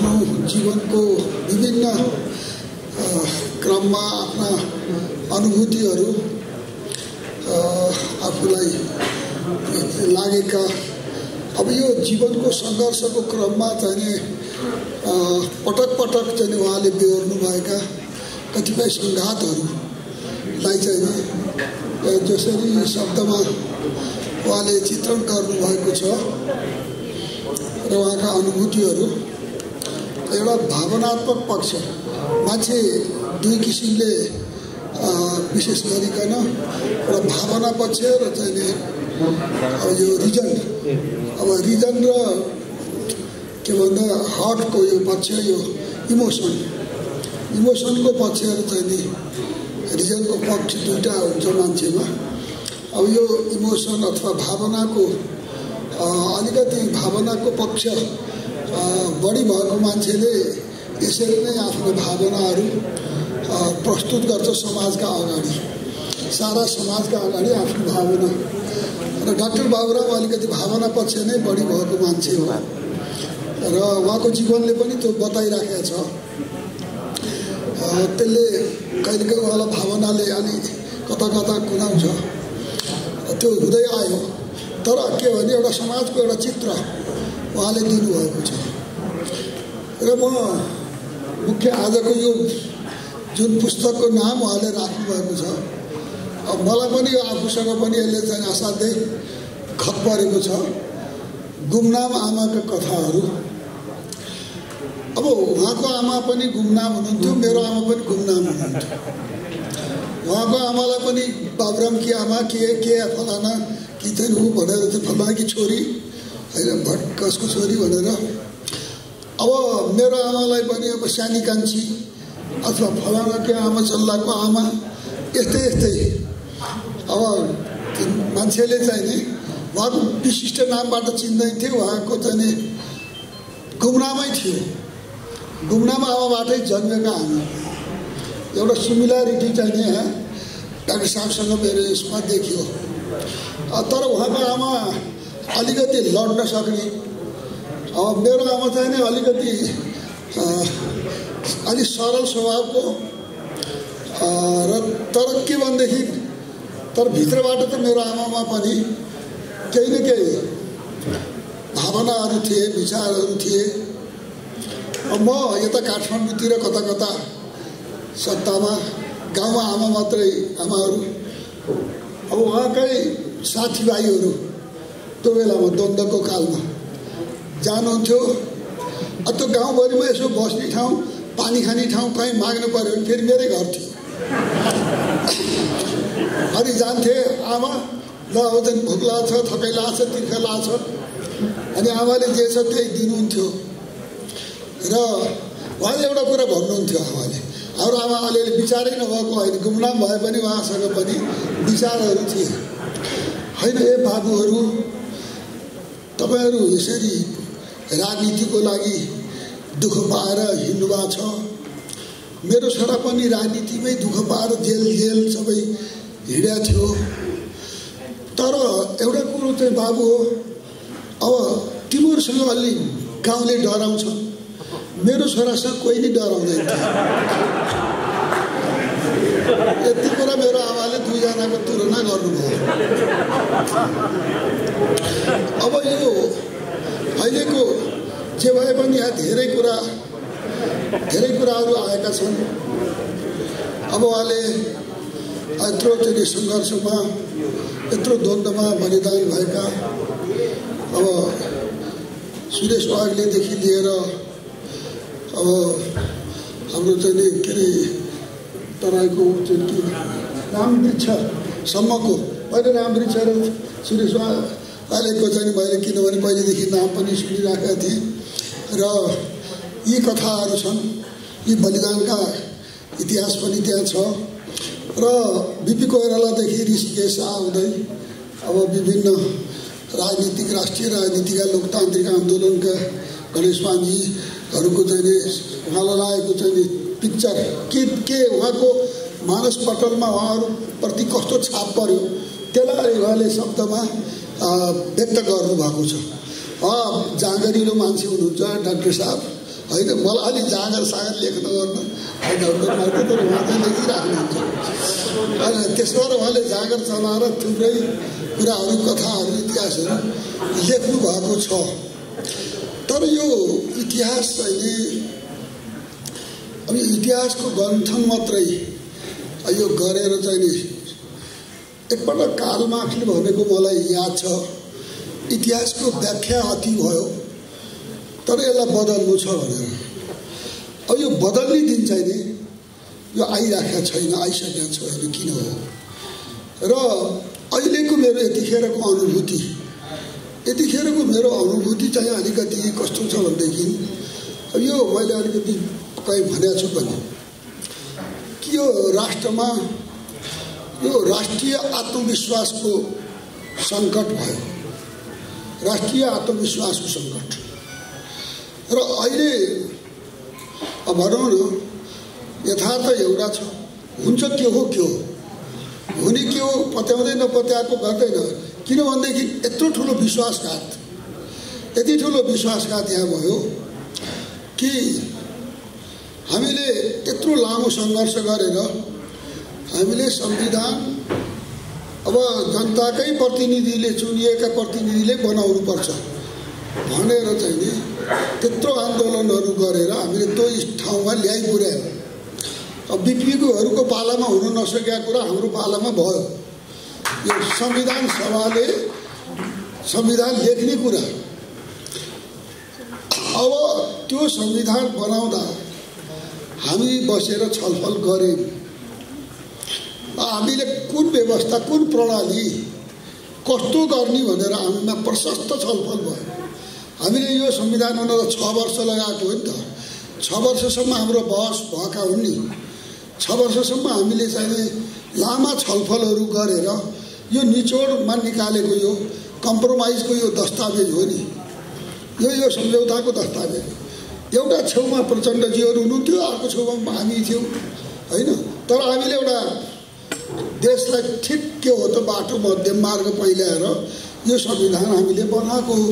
आफ्नो जीवनको विभिन्न क्रममा आफ्ना अनुभूतिहरू आफूलाई लागेका अब यो जीवनको सङ्घर्षको क्रममा चाहिँ पटक पटक चाहिँ उहाँले बेहोर्नु भएका कतिपय सङ्घातहरूलाई चाहिँ जसरी शब्दमा उहाँले चित्रण गर्नुभएको छ र उहाँका अनुभूतिहरू एउटा भावनात्मक पक्ष मान्छे दुई किसिमले विशेष गरिकन एउटा भावना पक्ष र चाहिँ अब यो रिजन र के भन्दा हार्टको यो पक्ष यो इमोसनको पक्षहरू चाहिँ नि रिजनको पक्ष दुईवटा हुन्छ मान्छेमा। अब यो इमोसन अथवा भावनाको अलिकति भावनाको पक्ष बढी भएको मान्छेले यसरी नै आफ्नो भावनाहरू प्रस्तुत गर्छ समाजका अगाडि, सारा समाजका अगाडि आफ्नो भावना। र डाक्टर बाबुराम अलिकति भावना पक्ष नै बढी भएको मान्छे हो र उहाँको जीवनले पनि त्यो बताइराखेको छ। त्यसले कहिलेकाहीँ उहाँलाई भावनाले अलि कता कता कुनाउँछ, त्यो हुँदै आयो। तर के भने एउटा समाजको एउटा चित्र उहाँले दिनुभएको छ र म मुख्य आजको यो जुन पुस्तकको नाम उहाँले राख्नुभएको छ, अब मलाई पनि आफूसँग पनि यसले चाहिँ असाध्यै खत परेको छ। गुमनाम आमाका कथाहरू। अब उहाँको आमा पनि गुमनाम हुनुहुन्थ्यो, मेरो आमा पनि गुमनाम हुनुहुन्थ्यो। उहाँको आमालाई पनि बाबुरामकी आमा के फलाना कि चाहिँ ऊ भनेर चाहिँ फलानाकी छोरी होइन कसको छोरी भनेर। अब मेरो आमालाई पनि अब सानी कान्छी अथवा फलानाकी आमा चल्लाको आमा यस्तै यस्तै। अब मान्छेले चाहिँ नि उहाँको विशिष्ट नामबाट चिन्दैथ्यो, उहाँको चाहिँ नि गुमनामै थियो, गुमनाम आमाबाटै जन्मेका हामी। एउटा सिमिल्यारिटी चाहिँ नि डाक्टर साहबसँग मेरो यसमा देखियो। तर उहाँको आमा अलिकति लड्न सक्ने, अब मेरो आमा चाहिँ नि अलिकति अलिक सरल स्वभावको र तर के भनेदेखि तर भित्रबाट त मेरो आमामा पनि केही न केही भावनाहरू थिए, विचारहरू थिए। म यता काठमाडौँतिर कता कता सत्तामा गाउँमा आमा मात्रै आमाहरू, अब उहाँकै साथीभाइहरू त्यो बेलामा द्वन्द्वको कालमा जानुहुन्थ्यो। त्यो गाउँभरिमा यसो बस्ने ठाउँ, पानी खाने ठाउँ कहीँ माग्नु पऱ्यो भने फेरि मेरै घर थियो। अनि जान्थे आमा ल अब चाहिँ भोक लाग्छ, थकाइ लाग्छ, तिर्खा लाग्छ, अनि आमाले जे छ त्यही दिनुहुन्थ्यो। र उहाँले एउटा कुरा भन्नुहुन्थ्यो, आमाले हाम्रो आमा अलिअलि विचारै नभएको होइन, गुमनाम भए पनि उहाँसँग पनि विचारहरू थिए। होइन ए बाबुहरू, तपाईँहरू यसरी राजनीतिको लागि दुःख पाएर हिँड्नु भएको छ। मेरो छोरा पनि राजनीतिमै दुःख पाएर जेल सबै हिँडेको थियो। तर एउटा कुरो चाहिँ बाबु हो, अब तिमीहरूसँग अलि गाउँले डराउँछ, मेरो छोरासँग कोही नै डराउँदैन थियो। यति कुरा मेरो आमाले दुईजनाको तुलना गर्नुभयो। अब यो अहिलेको जे भए पनि यहाँ धेरै कुराहरू आएका छन्। अब उहाँले यत्रो चाहिँ सङ्घर्षमा, यत्रो द्वन्द्वमा बलिदान भएका अब सुरेश वाग्लेदेखि लिएर अब हाम्रो चाहिँ के अरे तराईको चाहिँ के रामवृक्षसम्मको, मैले रामवृक्ष र सुरेश वाग्लेको चाहिँ मैले किनभने पहिलेदेखि नाम पनि सुनिराखेका थिएँ र यी कथाहरू छन्, यी बलिदानका इतिहास पनि त्यहाँ छ। र बिपी कोइरालादेखि ऋषिकेश आउँदै अब विभिन्न राजनीतिक, राष्ट्रिय राजनीतिका लोकतान्त्रिक आन्दोलनका गणेश मान्जीहरूको चाहिँ उहाँलाई लागेको चाहिँ पिक्चर के उहाँको मानस पटलमा उहाँहरूप्रति कस्तो छाप पर्यो त्यसलाई उहाँले शब्दमा व्यक्त गर्नुभएको छ। जाँगरिलो मान्छे हुनुहुन्छ डाक्टर साहब, होइन मलाई अलि जाँगर सागर लेख्न गर्न होइन तर उहाँ चाहिँ लेखिराख्नुहुन्छ। अनि त्यसो भएर उहाँले जाँगर चलाएर थुप्रै कुराहरू कथाहरू इतिहासहरू लेख्नु भएको छ। तर यो इतिहास चाहिँ अब इतिहासको गन्थन मात्रै यो गरेर चाहिँ नि एकपल्ट कार्ल मार्क्सले भनेको मलाई याद छ, इतिहासको व्याख्या अति भयो तर यसलाई बदल्नु छ भनेर। अब यो बदल्ने दिन चाहिँ नि यो आइराखेको छैन, आइसकेको छैन। किन हो र अहिलेको मेरो यतिखेरको अनुभूति चाहिँ अलिकति कस्तो छ भनेदेखि अब यो मैले अलिकति कहीँ भनेको छु पनि कि यो राष्ट्रमा यो राष्ट्रिय आत्मविश्वासको सङ्कट भयो, राष्ट्रिय आत्मविश्वासको सङ्कट। र अहिले अब भनौँ न यथार्थ एउटा छ, हुन्छ के हो हुने के हो पत्याउँदै नपत्याएको गर्दैन। किनभनेदेखि यत्रो ठुलो विश्वासघात, यति ठुलो विश्वासघात यहाँ भयो कि हामीले यत्रो लामो सङ्घर्ष गरेर हामीले संविधान अब जनताकै प्रतिनिधिले चुनिएका प्रतिनिधिले बनाउनुपर्छ भनेर चाहिँ नि त्यत्रो आन्दोलनहरू गरेर हामीले त्यो ठाउँमा ल्याइ पुर्यायौँ। अब बिपीकोहरूको पालामा हुन नसकेका कुरा हाम्रो पालामा भयो। यो संविधान सभाले संविधान लेख्ने कुरा, अब त्यो संविधान बनाउँदा हामी बसेर छलफल गऱ्यौँ। हामीले कुन व्यवस्था, कुन प्रणाली कस्तो गर्ने भनेर हामीमा प्रशस्त छलफल भयो। हामीले यो संविधान बनाउँदा 6 वर्ष लगाएको हो नि त। 6 वर्षसम्म हाम्रो बहस भएका हुन् नि। 6 वर्षसम्म हामीले चाहिँ लामा छलफलहरू गरेर यो निचोडमा निकालेको यो कम्प्रोमाइजको यो दस्तावेज हो नि, यो सम्झौताको दस्तावेज। एउटा छेउमा प्रचण्डजीहरू हुनुहुन्थ्यो, अर्को छेउमा हामी थियौँ होइन। तर हामीले एउटा देशलाई ठिक के हो त बाटो मध्यम मार्ग पहिल्याएर यो संविधान हामीले बनाएको हो।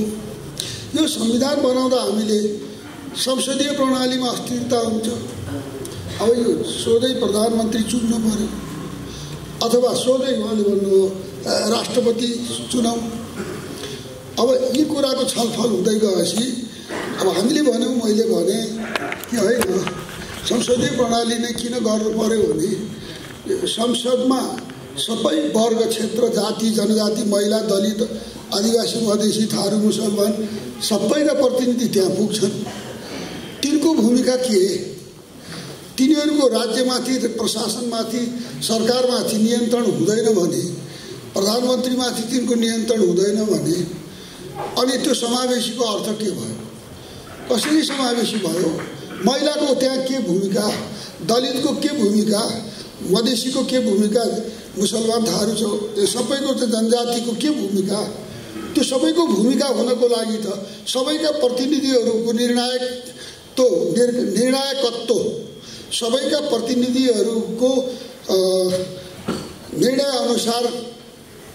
यो संविधान बनाउँदा हामीले संसदीय प्रणालीमा अस्थिरता हुन्छ। अब यो सोझै प्रधानमन्त्री चुन्नु पर्यो अथवा सोझै उहाँले भन्नुभयो राष्ट्रपति चुनाउ। अब यी कुराको छलफल हुँदै गएपछि अब हामीले भन्यौँ, मैले भने कि होइन संसदीय प्रणाली नै किन गर्नु पर्यो भने संसदमा सबै वर्ग, क्षेत्र, जाति, जनजाति, महिला, दलित, आदिवासी, मधेसी, थारू, मुसलमान सबैका प्रतिनिधि त्यहाँ पुग्छन्। तिनको भूमिका के? तिनीहरूको राज्यमाथि, प्रशासनमाथि, सरकारमाथि नियन्त्रण हुँदैन भने, प्रधानमन्त्रीमाथि तिनको नियन्त्रण हुँदैन भने अनि त्यो समावेशीको अर्थ के भयो? कसरी समावेशी भयो? महिलाको त्यहाँ के भूमिका, दलितको के भूमिका, मधेसीको के भूमिका, मुसलमान, थारू सबैको चाहिँ जनजातिको के भूमिका? त्यो सबैको भूमिका हुनको लागि त सबैका प्रतिनिधिहरूको निर्णायकत्व, सबैका प्रतिनिधिहरूको निर्णय अनुसार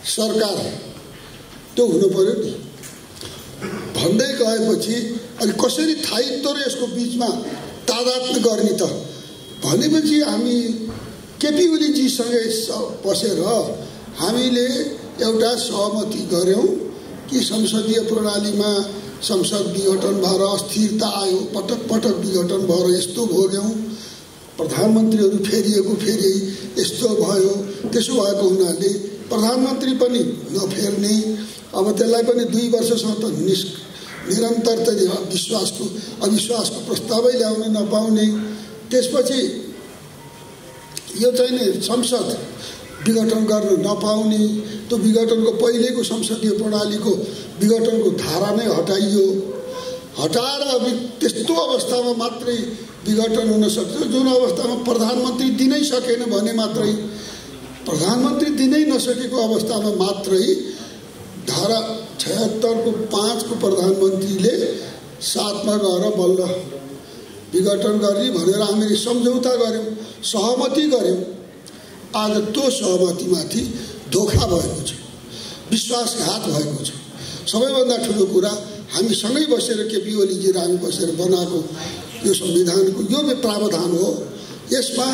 सरकार त्यो हुनु पर्यो नि भन्दै गएपछि अनि कसरी स्थायित्व र यसको बिचमा तादात्म्य गर्ने त भनेपछि हामी केपी ओलीजीसँगै बसेर हामीले एउटा सहमति गऱ्यौँ कि संसदीय प्रणालीमा संसद विघटन भएर अस्थिरता आयो, पटक पटक विघटन भएर यस्तो भोग्यौँ, प्रधानमन्त्रीहरू फेरिएको फेरि यस्तो भयो। त्यसो भएको हुनाले प्रधानमन्त्री पनि नफेर्ने, अब त्यसलाई पनि 2 वर्षसम्म त निरन्तर त अविश्वासको प्रस्तावै ल्याउन नपाउने। त्यसपछि यो चाहिँ नि संसद विघटन गर्न नपाउने, त्यो विघटनको पहिलेको संसदीय प्रणालीको विघटनको धारा नै हटाइयो। हटाएर अब त्यस्तो अवस्थामा मात्रै विघटन हुन सक्छ जुन अवस्थामा प्रधानमन्त्री दिनै सकेन भने मात्रै, प्रधानमन्त्री दिनै नसकेको अवस्थामा मात्रै धारा 76 को 5 को प्रधानमन्त्रीले 7 मा गएर बल्ल विघटन गर्ने भनेर हामीले सम्झौता गऱ्यौँ, सहमति गऱ्यौँ। आज त्यो सहमतिमाथि धोखा भएको छ, विश्वासघात भएको छ। सबैभन्दा ठुलो कुरा हामी सँगै बसेर केपी ओलीजी र हामी बसेर बनाएको यो संविधानको यो प्रावधान हो। यसमा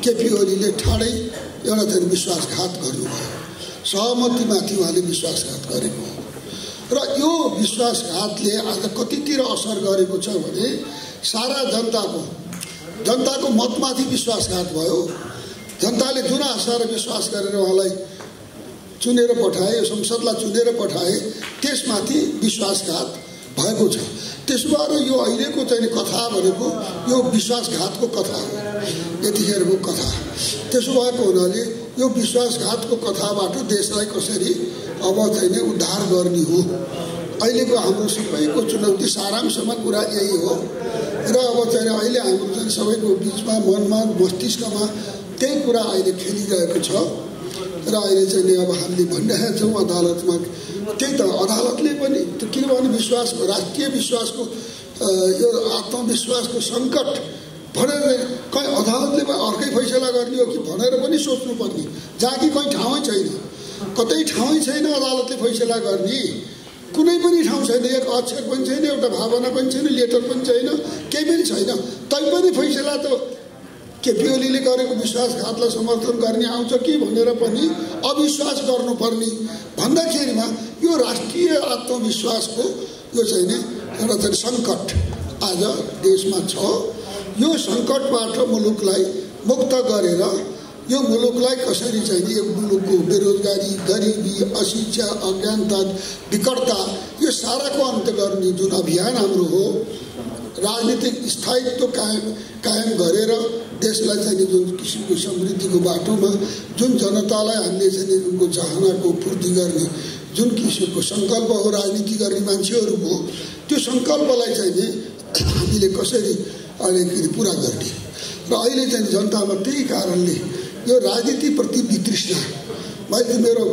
केपी ओलीले ठाडै एउटा चाहिँ विश्वासघात गर्नुभयो, सहमतिमाथि उहाँले विश्वासघात गरेको हो। र यो विश्वासघातले आज कतितिर असर गरेको छ भने सारा जनताको मतमाथि विश्वासघात भयो। जनताले जुन आशा र विश्वास गरेर उहाँलाई चुनेर पठाए, संसदलाई चुनेर पठाए, त्यसमाथि विश्वासघात भएको छ। त्यसो भएर यो अहिलेको चाहिँ कथा भनेको यो विश्वासघातको कथा हो, यतिखेरको कथा। त्यसो भएको हुनाले यो विश्वासघातको कथाबाट देशलाई कसरी अब चाहिँ उद्धार गर्ने हो, अहिलेको हाम्रो सबैको चुनौती सारांशमा कुरा यही हो। र अब चाहिँ अहिले हाम्रो चाहिँ सबैको बिचमा मनमा मस्तिष्कमा त्यही कुरा अहिले खेलिरहेको छ। र अहिले चाहिँ अब हामीले भनिरहेका छौँ अदालतमा, त्यही त अदालतले पनि किनभने विश्वासको राष्ट्रिय विश्वासको यो आत्मविश्वासको सङ्कट भनेर कहीँ अदालतले अर्कै फैसला गर्ने हो कि भनेर पनि सोच्नुपर्ने, जहाँ कि कहीँ ठाउँै छैन, कतै ठाउँै छैन अदालतले फैसला गर्ने, कुनै पनि ठाउँ छैन, एक अक्षर पनि छैन, एउटा भावना पनि छैन, लेटर पनि छैन, केही पनि छैन। तैपनि फैसला त केपी ओलीले गरेको विश्वासघातलाई समर्थन गर्ने आउँछ कि भनेर पनि अविश्वास गर्नुपर्ने भन्दाखेरिमा यो राष्ट्रिय आत्मविश्वासको यो चाहिँ नि एउटा चाहिँ सङ्कट आज देशमा छ। यो सङ्कटबाट मुलुकलाई मुक्त गरेर यो मुलुकलाई कसरी चाहिँ यो मुलुकको बेरोजगारी, गरिबी, अशिक्षा, अज्ञानता, विकटता यो साराको अन्त गर्ने जुन अभियान हाम्रो हो, राजनीतिक स्थायित्व कायम गरेर देशलाई चाहिँ जुन किसिमको समृद्धिको बाटोमा जुन जनतालाई हामीले चाहिँ उनको चाहनाको पूर्ति गर्ने जुन किसिमको सङ्कल्प हो राजनीति गर्ने मान्छेहरूको, त्यो सङ्कल्पलाई चाहिँ हामीले कसरी अलिकति पुरा गर्ने। र अहिले चाहिँ जनतामा त्यही कारणले यो राजनीतिप्रति वितृष्णा, मैले मेरो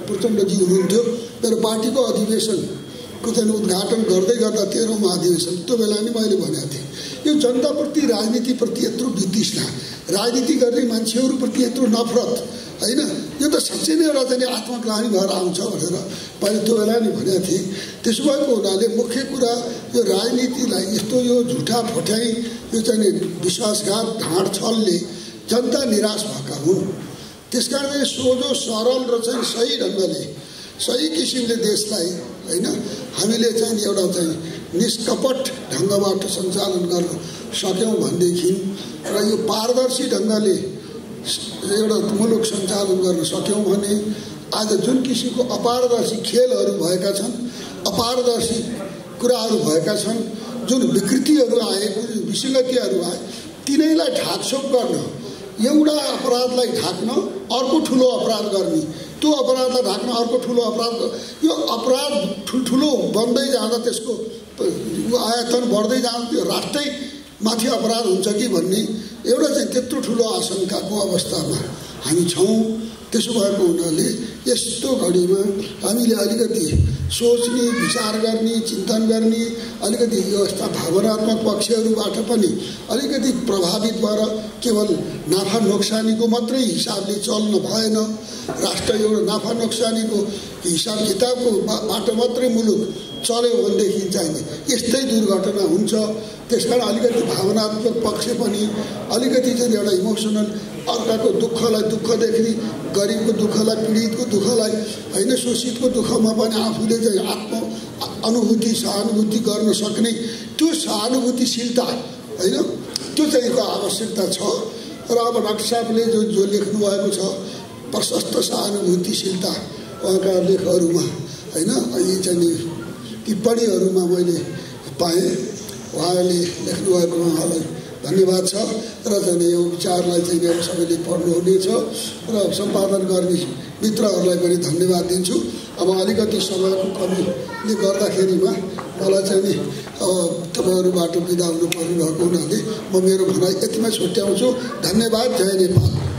प्रचण्डजी हुनुहुन्थ्यो, मेरो पार्टीको अधिवेशनको चाहिँ उद्घाटन गर्दै गर्दा 13औं महाधिवेशन त्यो बेला नि मैले भनेको थिएँ, यो जनताप्रति राजनीतिप्रति यत्रो वितृष्णा, राजनीति गर्ने मान्छेहरूप्रति यत्रो नफरत होइन, यो त साँच्चै नै एउटा चाहिँ आत्मग्लानी भएर आउँछ भनेर मैले त्यो बेला नि भनेको थिएँ। त्यसो भएको हुनाले मुख्य कुरा यो राजनीतिलाई यस्तो यो झुठा फट्याइ, यो चाहिँ विश्वासघात, ढाँड छलले जनता निराश भएका हुन्। त्यसकारणले सोझो सरल र चाहिँ सही ढङ्गले सही किसिमले देशलाई होइन हामीले चाहिँ एउटा चाहिँ निष्कपट ढङ्गबाट सञ्चालन गर्न सक्यौँ भनेदेखि र यो पारदर्शी ढङ्गले एउटा मुलुक सञ्चालन गर्न सक्यौँ भने आज जुन किसिमको अपारदर्शी खेलहरू भएका छन्, अपारदर्शी कुराहरू भएका छन्, जुन विकृतिहरू आए, जुन विसङ्गतिहरू आए, तिनैलाई ढाकछोप गर्न, एउटा अपराधलाई ढाक्न अर्को ठुलो अपराध गर्ने, त्यो अपराधलाई ढाक्न अर्को ठुलो अपराध, यो अपराध ठुल्ठुलो बन्दै जाँदा त्यसको आयतन बढ्दै जाँदा त्यो राष्ट्रै माथि अपराध हुन्छ कि भन्ने एउटा चाहिँ त्यत्रो ठुलो आशंकाको अवस्थामा हामी छौँ। त्यसो भएको हुनाले यस्तो घडीमा हामीले अलिकति सोच्ने, विचार गर्ने, चिन्तन गर्ने, अलिकति व्यवस्था भावनात्मक पक्षहरूबाट पनि अलिकति प्रभावित भएर केवल नाफा नोक्सानीको मात्रै हिसाबले चल्न भएन, राष्ट्र एउटा नाफा नोक्सानीको हिसाब किताबको बाटो मात्रै मुलुक चल्यो भनेदेखि चाहिँ यस्तै दुर्घटना हुन्छ। त्यसकारण अलिकति भावनात्मक पक्ष पनि अलिकति चाहिँ एउटा इमोसनल, अर्काको दुःखलाई दुःख देख्ने, गरिबको दुःखलाई, पीडितको दुःखलाई होइन, शोषितको दुःखमा पनि आफूले चाहिँ आत्म अनुभूति, सहानुभूति गर्न सक्ने त्यो सहानुभूतिशीलता होइन, त्यो चाहिँ आवश्यकता छ। र अब डाक्टर साहबले जो लेख्नु भएको छ प्रशस्त सहानुभूतिशीलता उहाँका लेखहरूमा होइन, यी चाहिँ टिप्पणीहरूमा मैले पाएँ, उहाँले लेख्नुभएको उहाँलाई धन्यवाद छ। र चाहिँ यो विचारलाई चाहिँ अब सबैले पढ्नुहुनेछ र सम्पादन गर्ने मित्रहरूलाई पनि धन्यवाद दिन्छु। अब अलिकति समयको कमीले गर्दाखेरिमा मलाई चाहिँ नि तपाईँहरूबाट बिदा हुनु परिरहेको हुनाले म मेरो भनाइ यतिमै छुट्याउँछु। धन्यवाद। जय नेपाल।